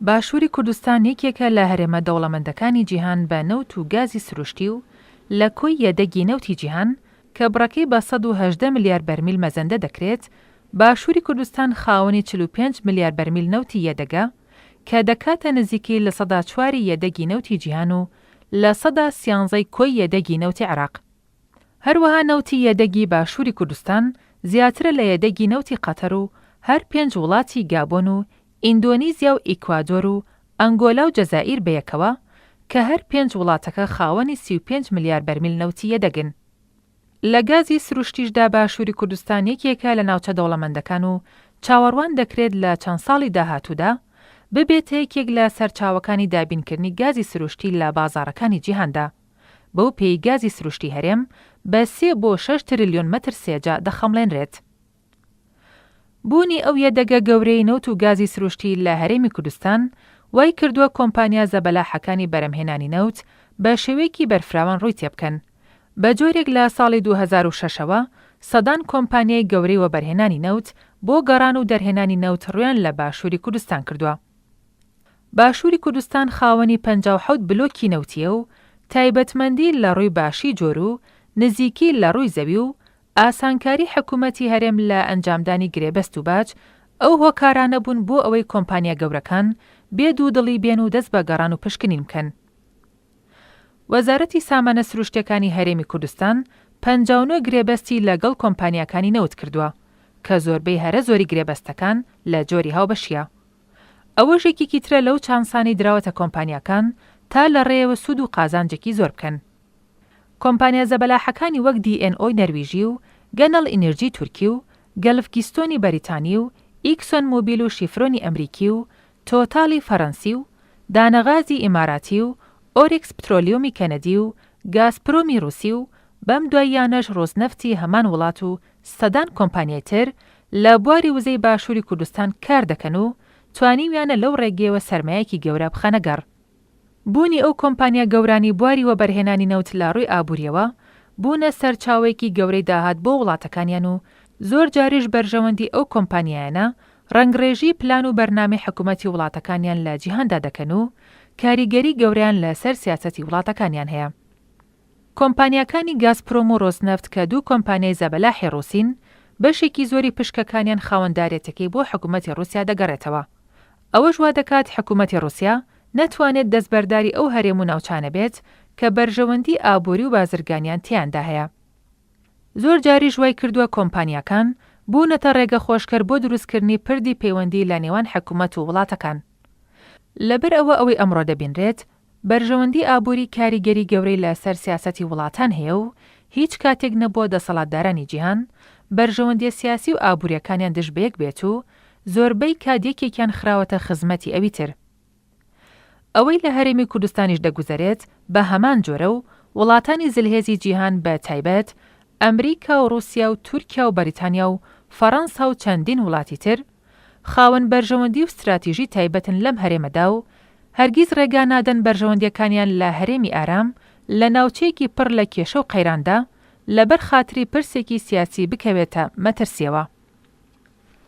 باشووری کوردستان یەکێکە لە هەرێمە دەوڵەمەندەکانی جیهان بە نەوت و گازی سروشتی و لە کۆی یەدەگی نەوتی جیهان کە بڕەکەی بە 118 ملیار بەرمیل مەزەندە دەکرێت. باشووری کوردستان خاوەنی 45 ملیار بەرمیل نەوتی یەدەگە کە دەکاتە نزیکی لە 104 یەدەگی نەوتی جیهان و لە 113 کۆی یەدەگی نەوتی عێراق. هەروەها نەوتی یەدەگی باشووری کوردستان زیاترە لە یەدەگی نەوتی قەتەر و هەر 5 وڵاتی گابۆن و ئیندۆنیزیا و ئیکوادۆر و ئەنگۆلا و جەزائیر بەیەکەوە کە هەر 5 وڵاتەکە خاوەنی 35 ملیار بەرمیل نەوتی یەدەگن. لە گازی سروشتیشدا باشووری کوردستان یەکێکە لە ناوچە دەوڵەمەندەکان و چاوەڕوان دەکرێت لە چەند ساڵی داهاتوودا ببێتە یەکێک لە سەرچاوەکانی دابینکردنی گازی سروشتی لە بازاڕەکانی جیهاندا. بەو پێی گازی سروشتی هەرێم بە 3 بۆ 6 تریلیۆن مەتر سێجا دەخەمڵێنرێت. بوونی ئەو یەدەگە گەورەی نەوت و گازی سروشتی لە هەرێمی کوردستان وای کردووە کۆمپانیا زەبەلاحەکانی بەرهەمهێنانی نەوت بە شێوەیەکی بەرفراوان ڕووی تێبکەن. بە جۆرێک لە ساڵی 2006ەوە سەدان کۆمپانیای گەورەی وەبەرهێنانی نەوت بۆ گەڕان و دەرهێنانی نەوت ڕویان لە باشووری کوردستان کردووە. باشووری کوردستان خاوەنی 57 بلۆکی نەوتیە و تایبەتمەندی لە ڕووی باشی جۆر و نزیکی لە ڕووی زەوی و ئاسانکاری حکوومەتی هەرێم لە ئەنجامدانی گرێبەست و باج ئەو هۆکارانە بوون بۆ ئەوەی کۆمپانیا گەورەکان بێ دوو دڵی بێن و دەست بە گەڕان و پشکنین بکەن. وەزارەتی سامانە سروشتیەکانی هەرێمی کوردستان 59 گرێبەستی لەگەڵ کۆمپانیاکانی نەوت کردووە کە زۆربەی هەرە زۆری گرێبەستەکان لە جۆری هاوبەشیە. ئەوەش یەکێکی ترە لەو چانسانی دراوەتە کۆمپانیاکان تا لە ڕێوە سوود و قازانجێکی زۆر بکەن. کۆمپانیا زەبەلاحەکانی وەک DNO نەرویژی و گەنەڵ ئینرژی تورکی و گەلفگیستۆنی بەریتانی و ئیکسۆن مۆبیل و شیفرۆنی ئەمریکی و تۆتاڵی فەڕەنسی و دانەغازی ئیماراتی و ئۆریکس پترۆلیۆمی کەنەدی و گازپرۆمی رووسی و بەم دواییانەش ڕۆزنەفتی هەمان وڵات و سەدان کۆمپانیای تر لە بواری وزەی باشووری کوردستان کار دەکەن و توانیویانە لەو ڕێگەیەوە سەرمایەکی گەورە بخەنەگەڕ. بوونی ئەو کۆمپانیا گەورانی بواری وەبەرهێنانی نەوت لە ڕووی ئابووریەوە بوونە سەرچاوێکی گەورەی داهات بۆ وڵاتەکانیان و زۆر جاریش بەرژەوەندی ئەو کۆمپانیایانە ڕەنگڕێژی پلان و بەرنامەی حکوومەتی وڵاتەکانیان لە جیهاندا دەکەن و کاریگەری گەورەیان لەسەر سیاسەتی وڵاتەکانیان هەیە. کۆمپانیاکانی گازپرۆم و ڕۆزنەفت کە دوو کۆمپانیای زەبەلاحی ڕووسین بەشێکی زۆری پشکەکانیان خاوەندارێتەکەی بۆ حکوومەتی ڕووسیا دەگەڕێتەوە. ئەوەش وا دەکات حکوومەتی ڕووسیا نەتوانێت دەستبەرداری ئەو هەرێم و ناوچانە بێت کە بەرژەوەندی ئابووری و بازرگانیان تیاندا هەیە. زۆر جاریش وای کردووە کۆمپانیاکان بوونەتە ڕێگە خۆشکەر بۆ دروستکردنی پردی پەیوەندی لە نێوان حکوومەت و وڵاتەکان. لەبەر ئەوەی ئەمڕۆ دەبینرێت بەرژەوەندی ئابووری کاریگەری گەورەی لەسەر سیاسەتی وڵاتان هەیە و هیچ کاتێک نەبووە دەسەڵاتدارانی جیهان بەرژەوەندی سیاسی و ئابووریەکانیان دژ بەیەک بێت و زۆربەی کادێکێکیان خراوەتە خزمەتی ئەوی تر. ئەوەی لە هەرێمی کوردستانیش دەگوزارێت بە هەمان جۆرە و وڵاتانی زلهێزی جیهان بە تایبەت ئەمریکا و رووسیا و تورکیا و بەریتانیا و فەڕەنسا و چەندین وڵاتی تر خاوەن بەرژەوەندی و استراتیژی تایبەتن لەم هەرێمەدا و هەرگیز ڕێگا نادەن بەرژەوەندیەکانیان لە هەرێمی ئارام لە ناوچەیەکی پڕ لە کێشە و قەیراندا لەبەر خاتری پرسێکی سیاسی بکەوێتە مەترسیەوە.